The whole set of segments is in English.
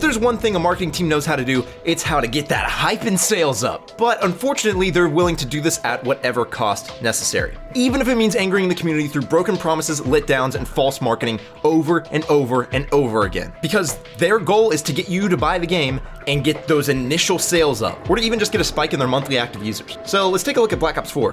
If there's one thing a marketing team knows how to do, it's how to get that hype and sales up. But unfortunately, they're willing to do this at whatever cost necessary. Even if it means angering the community through broken promises, letdowns, and false marketing over and over and over again. Because their goal is to get you to buy the game and get those initial sales up, or to even just get a spike in their monthly active users. So let's take a look at Black Ops 4.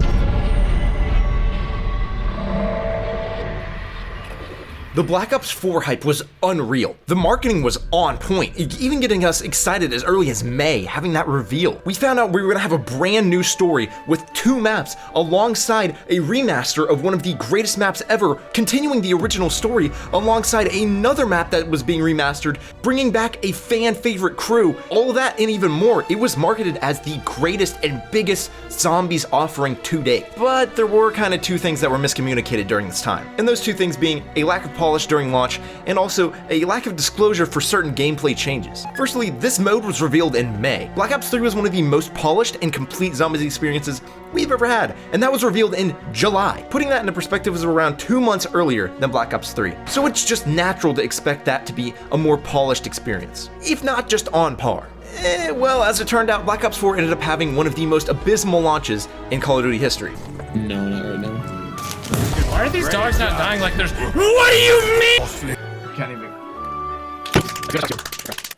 The Black Ops 4 hype was unreal. The marketing was on point, even getting us excited as early as May, having that reveal. We found out we were gonna have a brand new story with 2 maps alongside a remaster of one of the greatest maps ever, continuing the original story alongside another map that was being remastered, bringing back a fan favorite crew, all of that and even more. It was marketed as the greatest and biggest Zombies offering to date. But there were kind of 2 things that were miscommunicated during this time. And those 2 things being a lack of polish during launch, and also a lack of disclosure for certain gameplay changes. Firstly, this mode was revealed in May. Black Ops 3 was one of the most polished and complete Zombies experiences we've ever had, and that was revealed in July. Putting that into perspective, was around 2 months earlier than Black Ops 3. So it's just natural to expect that to be a more polished experience, if not just on par. Well, as it turned out, Black Ops 4 ended up having one of the most abysmal launches in Call of Duty history. No, not right now. Why are these dogs not dying like there's— What do you mean? Can't even.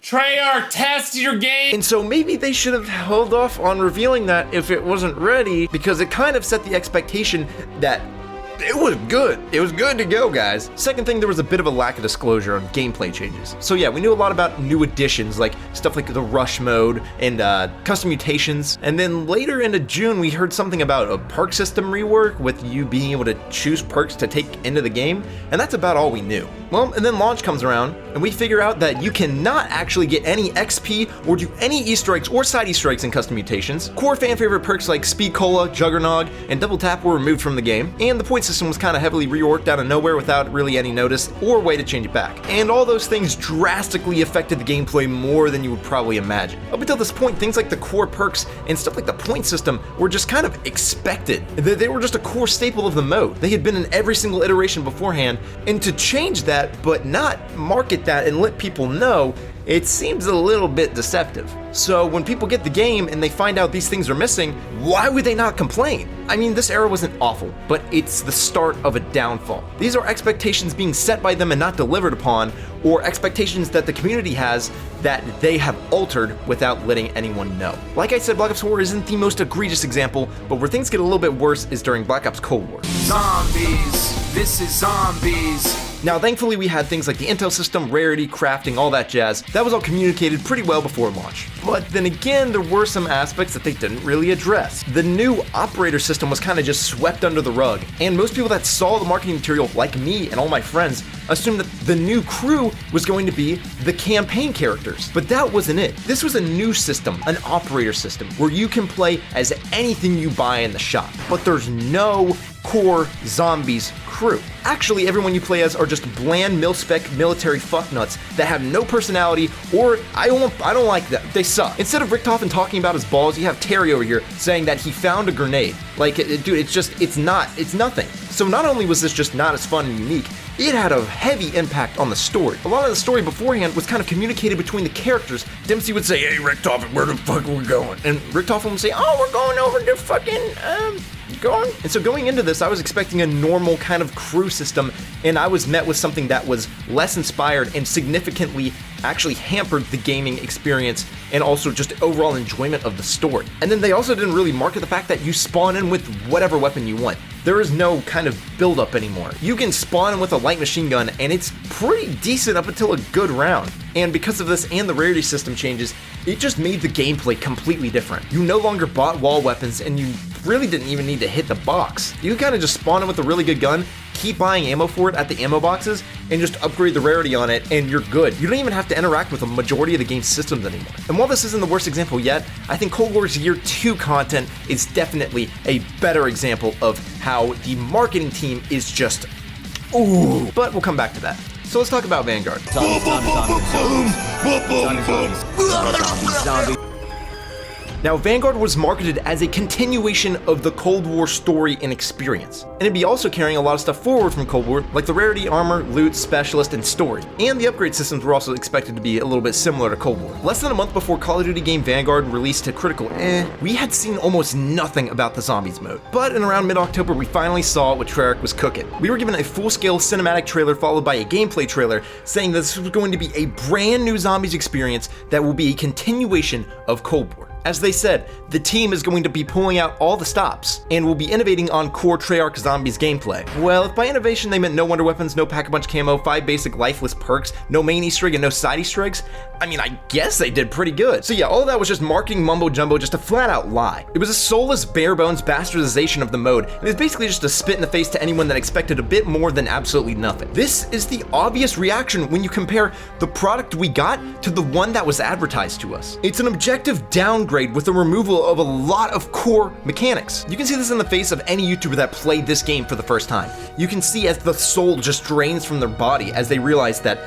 Treyarch, test your game! And so maybe they should have held off on revealing that if it wasn't ready, because it kind of set the expectation that it was good. It was good to go, guys. Second thing, there was a bit of a lack of disclosure on gameplay changes. So yeah, we knew a lot about new additions, like stuff like the rush mode and custom mutations. And then later into June, we heard something about a perk system rework with you being able to choose perks to take into the game. And that's about all we knew. Well, and then launch comes around and we figure out that you cannot actually get any XP or do any Easter eggs or side Easter eggs in custom mutations. Core fan favorite perks like Speed Cola, Juggernog, and Double Tap were removed from the game. And the point system was kind of heavily reworked out of nowhere without really any notice or way to change it back. And all those things drastically affected the gameplay more than you would probably imagine. Up until this point, things like the core perks and stuff like the point system were just kind of expected. They were just a core staple of the mode. They had been in every single iteration beforehand, and to change that but not market that and let people know, it seems a little bit deceptive. So when people get the game and they find out these things are missing, why would they not complain? I mean, this era wasn't awful, but it's the start of a downfall. These are expectations being set by them and not delivered upon, or expectations that the community has that they have altered without letting anyone know. Like I said, Black Ops 4 isn't the most egregious example, but where things get a little bit worse is during Black Ops Cold War. Zombies, this is Zombies. Now, thankfully, we had things like the intel system, rarity, crafting, all that jazz. That was all communicated pretty well before launch. But then again, there were some aspects that they didn't really address. The new operator system was kind of just swept under the rug, and most people that saw the marketing material, like me and all my friends, assumed that the new crew was going to be the campaign characters. But that wasn't it. This was a new system, an operator system, where you can play as anything you buy in the shop. But there's no core Zombies crew. Actually, everyone you play as are just bland mil-spec military fucknuts that have no personality, or I don't like that. They suck. Instead of Richtofen talking about his balls, you have Terry over here saying that he found a grenade. Like, dude, it's nothing. So not only was this just not as fun and unique, it had a heavy impact on the story. A lot of the story beforehand was kind of communicated between the characters. Dempsey would say, "Hey, Richtofen, where the fuck are we going?" And Richtofen would say, "Oh, we're going over to fucking, going." And so going into this, I was expecting a normal kind of crew system, and I was met with something that was less inspired and significantly actually hampered the gaming experience and also just overall enjoyment of the story. And then they also didn't really market the fact that you spawn in with whatever weapon you want. There is no kind of build-up anymore. You can spawn in with a light machine gun, and it's pretty decent up until a good round. And because of this and the rarity system changes, it just made the gameplay completely different. You no longer bought wall weapons, and you really didn't even need to hit the box. You kind of just spawn in with a really good gun, keep buying ammo for it at the ammo boxes, and just upgrade the rarity on it, and you're good. You don't even have to interact with a majority of the game's systems anymore. And while this isn't the worst example yet, I think Cold War's Year 2 content is definitely a better example of how the marketing team is just, ooh. But we'll come back to that. So let's talk about Vanguard. Now, Vanguard was marketed as a continuation of the Cold War story and experience, and it'd be also carrying a lot of stuff forward from Cold War, like the rarity, armor, loot, specialist, and story. And the upgrade systems were also expected to be a little bit similar to Cold War. Less than a month before Call of Duty game Vanguard released to critical we had seen almost nothing about the Zombies mode. But in around mid-October, we finally saw what Treyarch was cooking. We were given a full-scale cinematic trailer followed by a gameplay trailer saying this was going to be a brand new Zombies experience that will be a continuation of Cold War. As they said, the team is going to be pulling out all the stops and will be innovating on core Treyarch Zombies gameplay. Well, if by innovation they meant no wonder weapons, no pack-a-punch camo, 5 basic lifeless perks, no main Easter egg, and no side Easter eggs, I mean, I guess they did pretty good. So yeah, all of that was just marketing mumbo-jumbo, just a flat-out lie. It was a soulless, bare-bones bastardization of the mode, and it's basically just a spit in the face to anyone that expected a bit more than absolutely nothing. This is the obvious reaction when you compare the product we got to the one that was advertised to us. It's an objective downgrade with the removal of a lot of core mechanics. You can see this in the face of any YouTuber that played this game for the first time. You can see as the soul just drains from their body as they realize that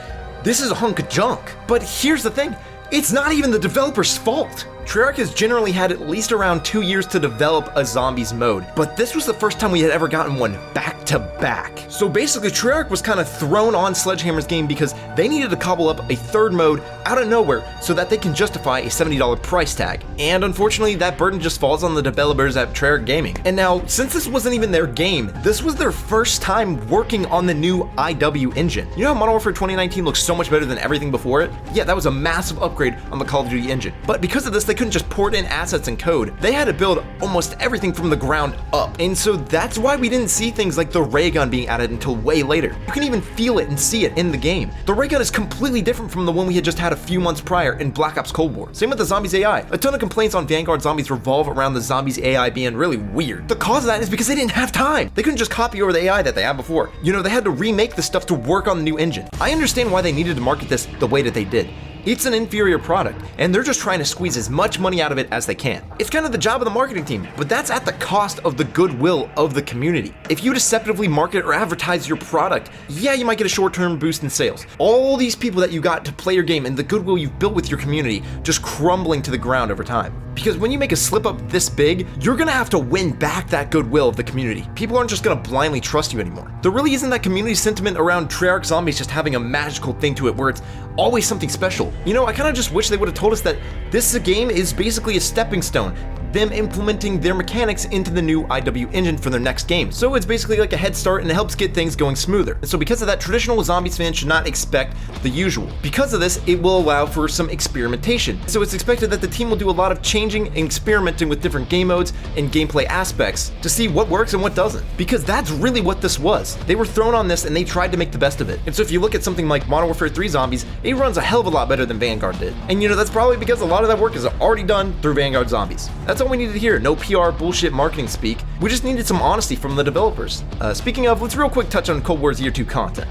this is a hunk of junk. But here's the thing, it's not even the developer's fault. Treyarch has generally had at least around 2 years to develop a Zombies mode, but this was the first time we had ever gotten one back to back. So basically, Treyarch was kind of thrown on Sledgehammer's game because they needed to cobble up a third mode out of nowhere so that they can justify a $70 price tag. And unfortunately, that burden just falls on the developers at Treyarch Gaming. And now, since this wasn't even their game, this was their first time working on the new IW engine. You know how Modern Warfare 2019 looks so much better than everything before it? Yeah, that was a massive upgrade on the Call of Duty engine. But because of this, they couldn't just port in assets and code. They had to build almost everything from the ground up. And so that's why we didn't see things like the ray gun being added until way later. You can even feel it and see it in the game. The ray gun is completely different from the one we had just had a few months prior in Black Ops Cold War. Same with the Zombies AI. A ton of complaints on Vanguard Zombies revolve around the Zombies AI being really weird. The cause of that is because they didn't have time. They couldn't just copy over the AI that they had before. You know, they had to remake the stuff to work on the new engine. I understand why they needed to market this the way that they did. It's an inferior product, and they're just trying to squeeze as much money out of it as they can. It's kind of the job of the marketing team, but that's at the cost of the goodwill of the community. If you deceptively market or advertise your product, yeah, you might get a short-term boost in sales. All these people that you got to play your game and the goodwill you've built with your community just crumbling to the ground over time. Because when you make a slip up this big, you're gonna have to win back that goodwill of the community. People aren't just gonna blindly trust you anymore. There really isn't that community sentiment around Treyarch Zombies just having a magical thing to it where it's always something special. You know, I kind of just wish they would have told us that this game is basically a stepping stone, them implementing their mechanics into the new IW engine for their next game. So it's basically like a head start and it helps get things going smoother. And so because of that, traditional Zombies fans should not expect the usual. Because of this, it will allow for some experimentation. So it's expected that the team will do a lot of changing and experimenting with different game modes and gameplay aspects to see what works and what doesn't. Because that's really what this was. They were thrown on this and they tried to make the best of it. And so if you look at something like Modern Warfare 3 Zombies, it runs a hell of a lot better than Vanguard did. And you know, that's probably because a lot of that work is already done through Vanguard Zombies. That's all we needed to hear. No PR bullshit marketing speak. We just needed some honesty from the developers. Speaking of, let's real quick touch on Cold War's Year 2 content.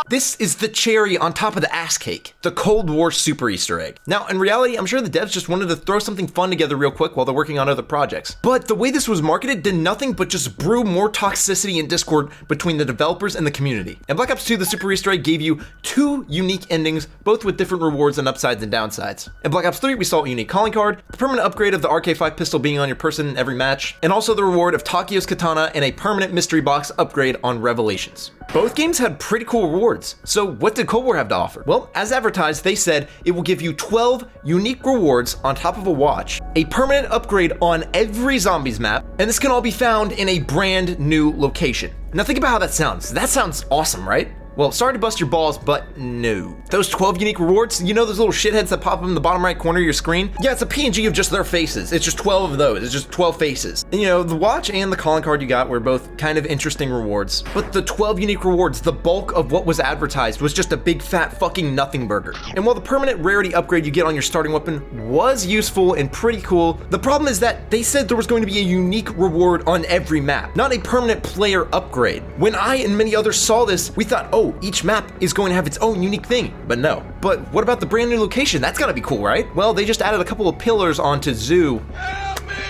This is the cherry on top of the ass cake, the Cold War super Easter egg. Now, in reality, I'm sure the devs just wanted to throw something fun together real quick while they're working on other projects. But the way this was marketed did nothing but just brew more toxicity and discord between the developers and the community. In Black Ops 2, the super Easter egg gave you 2 unique endings, both with different rewards and upsides and downsides. In Black Ops 3, we saw a unique calling card, the permanent upgrade of the RK5 pistol being on your person in every match, and also the reward of Takio's katana and a permanent mystery box upgrade on Revelations. Both games had pretty cool rewards. So what did Cold War have to offer? Well, as advertised, they said it will give you 12 unique rewards on top of a watch, a permanent upgrade on every Zombies map, and this can all be found in a brand new location. Now think about how that sounds. That sounds awesome, right? Well, sorry to bust your balls, but no. Those 12 unique rewards, you know those little shitheads that pop up in the bottom right corner of your screen? Yeah, it's a PNG of just their faces. It's just 12 of those. It's just 12 faces. And you know, the watch and the calling card you got were both kind of interesting rewards. But the 12 unique rewards, the bulk of what was advertised was just a big fat fucking nothing burger. And while the permanent rarity upgrade you get on your starting weapon was useful and pretty cool, the problem is that they said there was going to be a unique reward on every map, not a permanent player upgrade. When I and many others saw this, we thought, oh, each map is going to have its own unique thing, but no. But what about the brand new location? That's gotta be cool, right? Well, they just added a couple of pillars onto Zoo.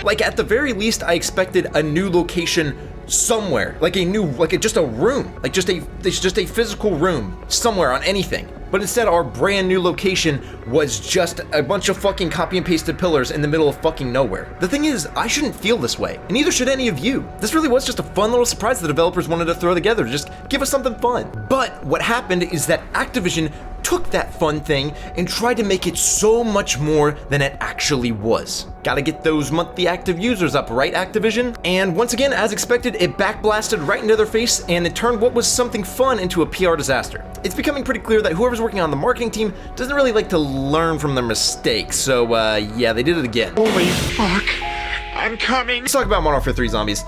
Like at the very least, I expected a new location somewhere, like just a room, like just a physical room somewhere on anything. But instead, our brand new location was just a bunch of fucking copy and pasted pillars in the middle of fucking nowhere. The thing is, I shouldn't feel this way, and neither should any of you. This really was just a fun little surprise the developers wanted to throw together to just give us something fun. But what happened is that Activision took that fun thing and tried to make it so much more than it actually was. Gotta get those monthly active users up, right, Activision? And once again, as expected, it backblasted right into their face, and it turned what was something fun into a PR disaster. It's becoming pretty clear that whoever's working on the marketing team doesn't really like to learn from their mistakes, so yeah, they did it again. Holy fuck, I'm coming. Let's talk about Modern Warfare 3 Zombies.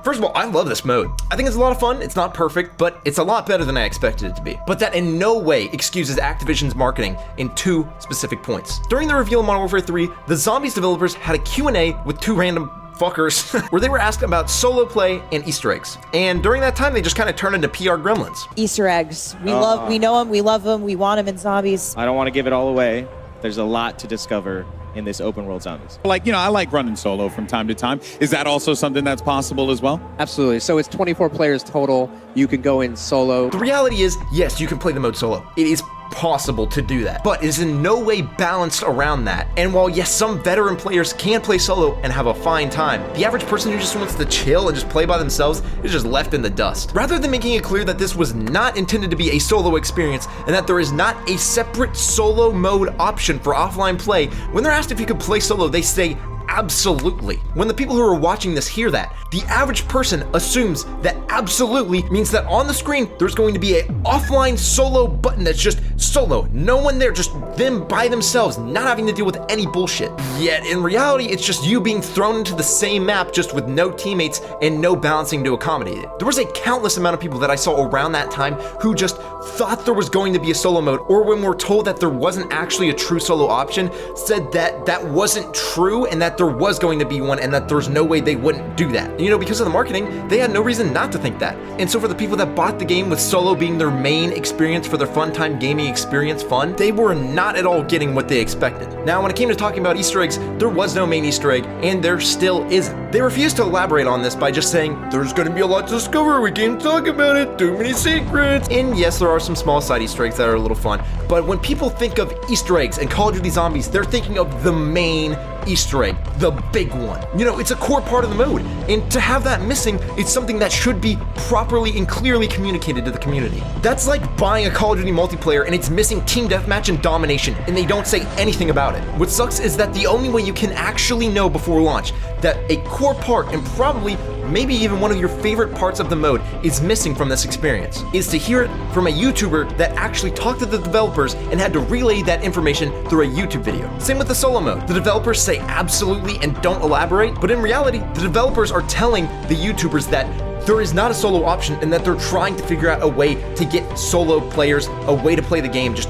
First of all, I love this mode. I think it's a lot of fun. It's not perfect, but it's a lot better than I expected it to be. But that in no way excuses Activision's marketing in two specific points. During the reveal of Modern Warfare 3, the Zombies developers had a Q&A with two random fuckers where they were asked about solo play and Easter eggs. And during that time, they just kind of turned into PR gremlins. Easter eggs. We know them, we love them, we want them in Zombies. I don't want to give it all away. There's a lot to discover in this open world Zombies. Like, I like running solo from time to time. Is that also something that's possible as well? Absolutely. So it's 24 players total. You can go in solo. The reality is, yes, you can play the mode solo. It is possible to do that, but it is in no way balanced around that. And while yes, some veteran players can play solo and have a fine time, the average person who just wants to chill and just play by themselves is just left in the dust. Rather than making it clear that this was not intended to be a solo experience and that there is not a separate solo mode option for offline play, when they're asked if you could play solo, they say absolutely. When the people who are watching this hear that, the average person assumes that absolutely means that on the screen there's going to be an offline solo button that's just solo, no one there, just them by themselves, not having to deal with any bullshit. Yet in reality, it's just you being thrown into the same map just with no teammates and no balancing to accommodate it. There was a countless amount of people that I saw around that time who just thought there was going to be a solo mode, or when we're told that there wasn't actually a true solo option, said that that wasn't true and that there was going to be one and that there's no way they wouldn't do that. And because of the marketing, they had no reason not to think that. And so for the people that bought the game with solo being their main experience for their fun time gaming experience fun, they were not at all getting what they expected. Now, when it came to talking about Easter eggs, there was no main Easter egg, and there still isn't. They refused to elaborate on this by just saying, there's going to be a lot to discover, we can't talk about it, too many secrets. And yes, there are some small side Easter eggs that are a little fun, but when people think of Easter eggs and Call of Duty Zombies, they're thinking of the main Easter egg, the big one. It's a core part of the mode, and to have that missing, it's something that should be properly and clearly communicated to the community. That's like buying a Call of Duty multiplayer and it's missing team deathmatch and domination, and they don't say anything about it. What sucks is that the only way you can actually know before launch that a core part, and probably maybe even one of your favorite parts of the mode, is missing from this experience, is to hear it from a YouTuber that actually talked to the developers and had to relay that information through a YouTube video. Same with the solo mode. The developers say absolutely and don't elaborate, but in reality, the developers are telling the YouTubers that there is not a solo option and that they're trying to figure out a way to get solo players a way to play the game, just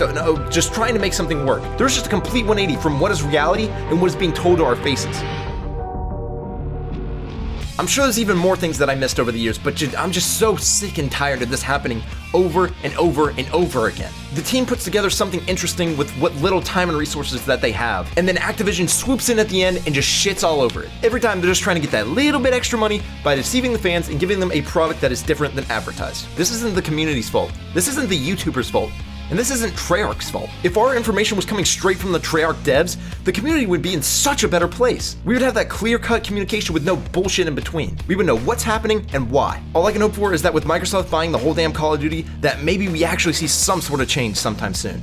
trying to make something work. There's just a complete 180 from what is reality and what is being told to our faces. I'm sure there's even more things that I missed over the years, but I'm just so sick and tired of this happening over and over and over again. The team puts together something interesting with what little time and resources that they have, and then Activision swoops in at the end and just shits all over it. Every time they're just trying to get that little bit extra money by deceiving the fans and giving them a product that is different than advertised. This isn't the community's fault. This isn't the YouTubers' fault. And this isn't Treyarch's fault. If our information was coming straight from the Treyarch devs, the community would be in such a better place. We would have that clear-cut communication with no bullshit in between. We would know what's happening and why. All I can hope for is that with Microsoft buying the whole damn Call of Duty, that maybe we actually see some sort of change sometime soon.